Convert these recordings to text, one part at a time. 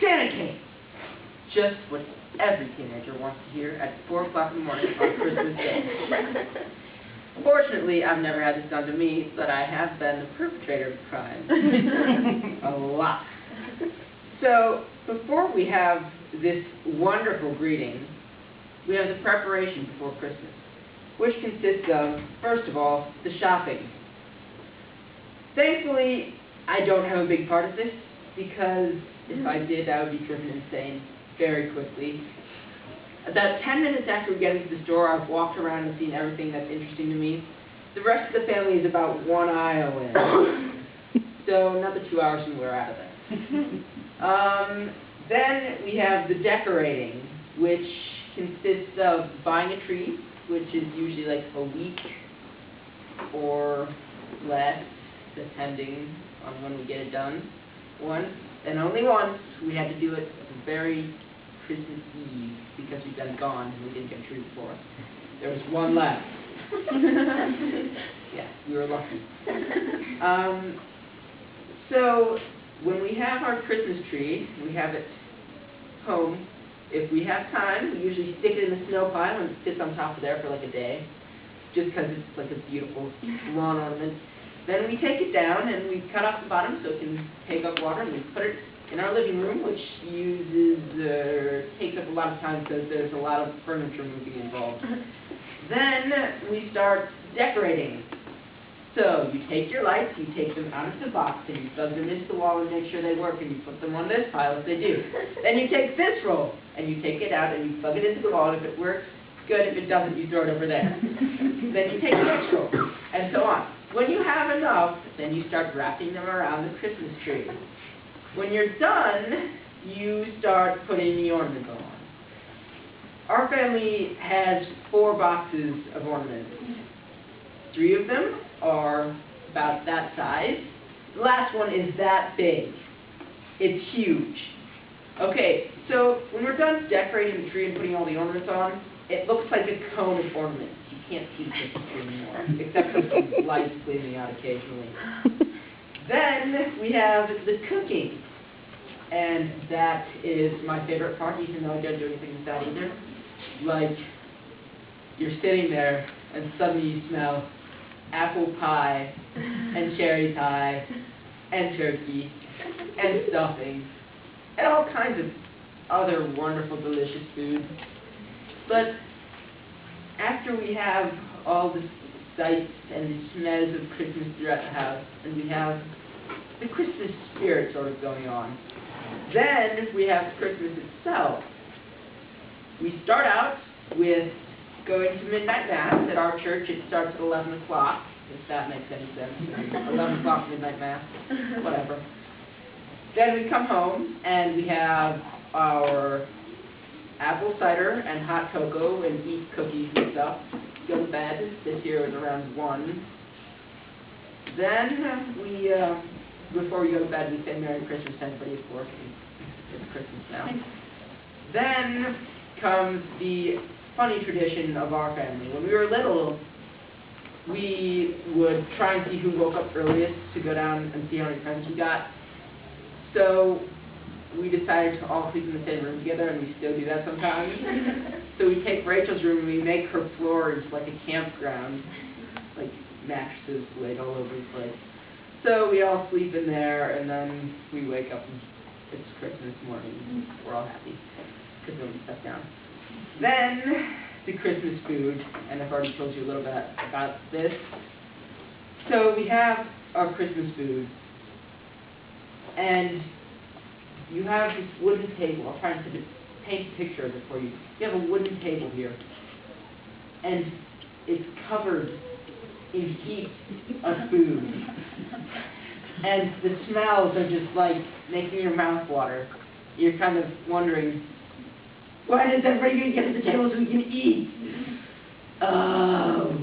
Santa came! Just what every teenager wants to hear at 4 o'clock in the morning on Christmas Day. Fortunately, I've never had this done to me, but I have been the perpetrator of the crime. A lot. So, before we have this wonderful greeting, we have the preparation before Christmas, which consists of, first of all, the shopping. Thankfully, I don't have a big part of this, because if I did, I would be driven insane very quickly. About 10 minutes after we get into the store, I've walked around and seen everything that's interesting to me. The rest of the family is about 1 aisle in. So another 2 hours and we're out of there. Then we have the decorating, which consists of buying a tree, which is usually like a week or less, depending on when we get it done. Once, and only once, we had to do it the very Christmas Eve, because we'd been gone and we didn't get a tree before. There was one left. Yeah, we were lucky. So, when we have our Christmas tree, we have it home. If we have time, we usually stick it in the snow pile and it sits on top of there for like a day, just because it's like a beautiful lawn ornament. Then we take it down and we cut off the bottom so it can take up water, and we put it in our living room, which takes up a lot of time because there's a lot of furniture moving involved. Then we start decorating. So you take your lights, you take them out of the box, and you plug them into the wall and make sure they work, and you put them on this pile if they do. Then you take this roll, and you take it out, and you plug it into the wall, and if it works, good. If it doesn't, you throw it over there. Then you take the next roll, and so on. When you have enough, then you start wrapping them around the Christmas tree. When you're done, you start putting the ornaments on. Our family has 4 boxes of ornaments. 3 of them are about that size. The last one is that big. It's huge. Okay, so when we're done decorating the tree and putting all the ornaments on, it looks like a cone of ornaments. You can't see the Christmas tree anymore, except for some lights gleaming out occasionally. Then we have the cooking. And that is my favorite part, even though I don't do anything with that either. Like, you're sitting there, and suddenly you smell apple pie, and cherry pie, and turkey, and stuffing, and all kinds of other wonderful, delicious food. But after we have all the sights and the smells of Christmas throughout the house, and we have the Christmas spirit sort of going on, then we have Christmas itself. We start out with going to midnight mass. At our church, it starts at 11 o'clock, if that makes any sense. 11 o'clock midnight mass, whatever. Then we come home, and we have our apple cider and hot cocoa and eat cookies and stuff. Go to bed. This year it was around 1. Then we, before we go to bed, we say Merry Christmas to everybody, of course. It's Christmas now. Then comes the funny tradition of our family. When we were little, we would try and see who woke up earliest to go down and see how many friends we got. So we decided to all sleep in the same room together, and we still do that sometimes. So we take Rachel's room and we make her floor into like a campground, like mattresses laid all over the place. So we all sleep in there, and then we wake up and it's Christmas morning. We're all happy because nobody stepped down. Then the Christmas food, and I've already told you a little bit about this. So we have our Christmas food, and you have this wooden table. I'll try and paint a picture of it for you. You have a wooden table here, and it's covered in heaps of food. And the smells are just like making your mouth water. You're kind of wondering, why does everybody get to the table so we can eat? Oh.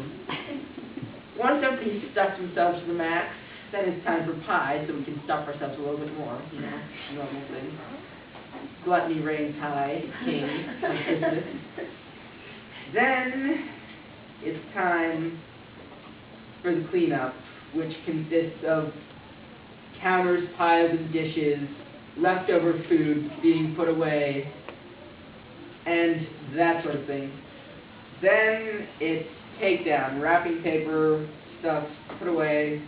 Once everybody stuffs themselves to the max, then it's time for pie, so we can stuff ourselves a little bit more, you know, normal thing. Gluttony reigns high, king, on Christmas. Then it's time for the cleanup, which consists of counters, piles, and dishes, leftover food being put away, and that sort of thing. Then it's takedown, wrapping paper, stuff put away,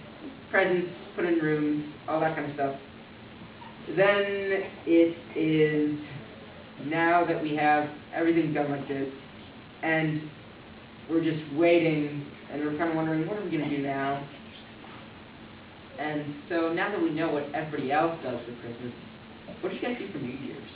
presents put in rooms, all that kind of stuff. Then it is, now that we have everything done like this, and we're just waiting, and we're kind of wondering, what are we going to do now? And so now that we know what everybody else does for Christmas, what do you guys do for New Year's?